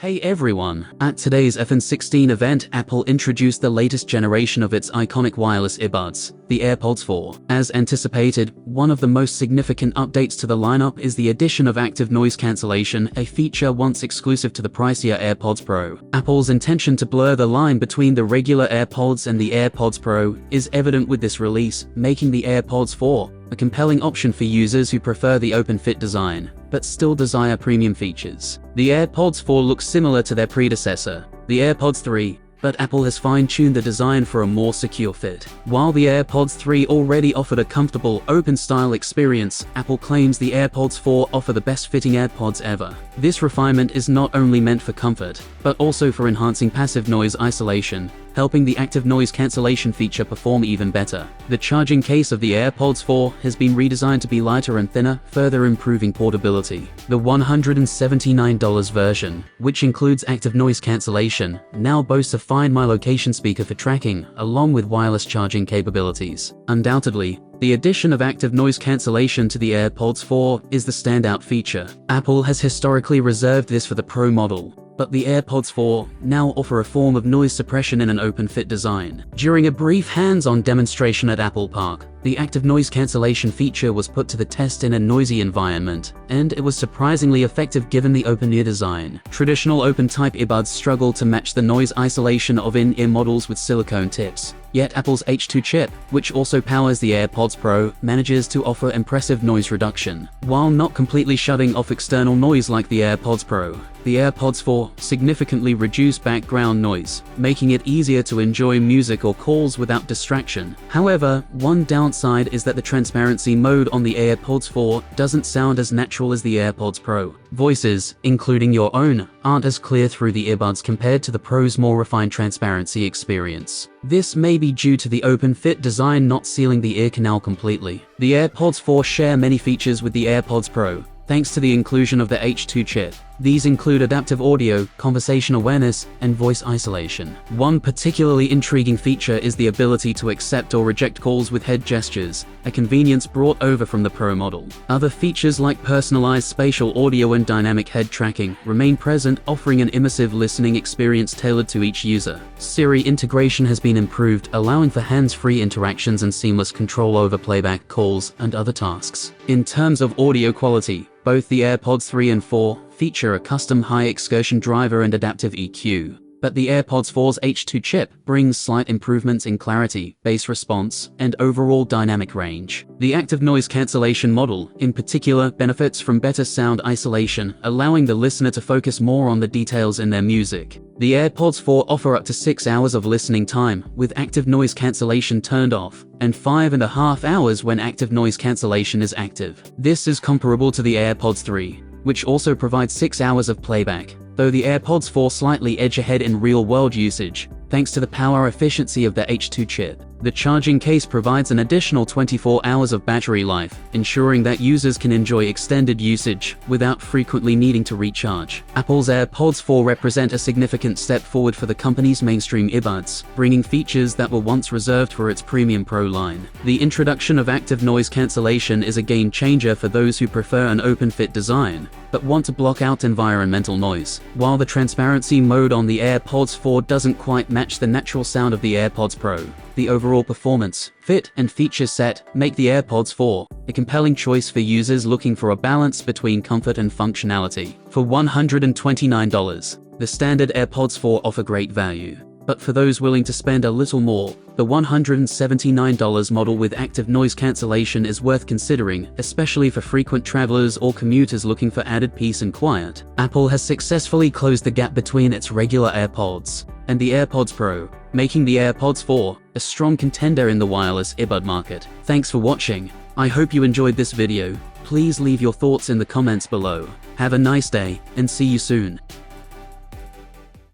Hey everyone! At today's FN16 event, Apple introduced the latest generation of its iconic wireless earbuds, the AirPods 4. As anticipated, one of the most significant updates to the lineup is the addition of Active Noise Cancellation, a feature once exclusive to the pricier AirPods Pro. Apple's intention to blur the line between the regular AirPods and the AirPods Pro is evident with this release, making the AirPods 4 a compelling option for users who prefer the open-fit design, but still desire premium features. The AirPods 4 looks similar to their predecessor, the AirPods 3, but Apple has fine-tuned the design for a more secure fit. While the AirPods 3 already offered a comfortable, open-style experience, Apple claims the AirPods 4 offer the best-fitting AirPods ever. This refinement is not only meant for comfort, but also for enhancing passive noise isolation, helping the Active Noise Cancellation feature perform even better. The charging case of the AirPods 4 has been redesigned to be lighter and thinner, further improving portability. The $179 version, which includes Active Noise Cancellation, now boasts a Find My Location speaker for tracking, along with wireless charging capabilities. Undoubtedly, the addition of Active Noise Cancellation to the AirPods 4 is the standout feature. Apple has historically reserved this for the Pro model, but the AirPods 4 now offer a form of noise suppression in an open-fit design. During a brief hands-on demonstration at Apple Park, the Active Noise Cancellation feature was put to the test in a noisy environment, and it was surprisingly effective given the open-ear design. Traditional open-type earbuds struggle to match the noise isolation of in-ear models with silicone tips. Yet Apple's H2 chip, which also powers the AirPods Pro, manages to offer impressive noise reduction, while not completely shutting off external noise like the AirPods Pro. The AirPods 4 significantly reduce background noise, making it easier to enjoy music or calls without distraction. However, one downside is that the transparency mode on the AirPods 4 doesn't sound as natural as the AirPods Pro. Voices, including your own, aren't as clear through the earbuds compared to the Pro's more refined transparency experience. This may be due to the open-fit design not sealing the ear canal completely. The AirPods 4 share many features with the AirPods Pro, thanks to the inclusion of the H2 chip. These include adaptive audio, conversation awareness, and voice isolation. One particularly intriguing feature is the ability to accept or reject calls with head gestures, a convenience brought over from the Pro model. Other features like personalized spatial audio and dynamic head tracking remain present, offering an immersive listening experience tailored to each user. Siri integration has been improved, allowing for hands-free interactions and seamless control over playback, calls, and other tasks. In terms of audio quality, both the AirPods 3 and 4 feature a custom high-excursion driver and adaptive EQ, but the AirPods 4's H2 chip brings slight improvements in clarity, bass response, and overall dynamic range. The Active Noise Cancellation model, in particular, benefits from better sound isolation, allowing the listener to focus more on the details in their music. The AirPods 4 offer up to 6 hours of listening time, with Active Noise Cancellation turned off, and 5.5 hours when Active Noise Cancellation is active. This is comparable to the AirPods 3, which also provides 6 hours of playback, though the AirPods 4 slightly edge ahead in real-world usage, thanks to the power efficiency of the H2 chip. The charging case provides an additional 24 hours of battery life, ensuring that users can enjoy extended usage without frequently needing to recharge. Apple's AirPods 4 represent a significant step forward for the company's mainstream earbuds, bringing features that were once reserved for its premium Pro line. The introduction of Active Noise Cancellation is a game-changer for those who prefer an open-fit design, but want to block out environmental noise. While the transparency mode on the AirPods 4 doesn't quite match the natural sound of the AirPods Pro, the overall performance, fit, and feature set make the AirPods 4 a compelling choice for users looking for a balance between comfort and functionality. For $129, the standard AirPods 4 offer great value. But for those willing to spend a little more, the $179 model with Active Noise Cancellation is worth considering, especially for frequent travelers or commuters looking for added peace and quiet. Apple has successfully closed the gap between its regular AirPods and the AirPods Pro, making the AirPods 4 a strong contender in the wireless earbud market. Thanks for watching. I hope you enjoyed this video. Please leave your thoughts in the comments below. Have a nice day, and see you soon.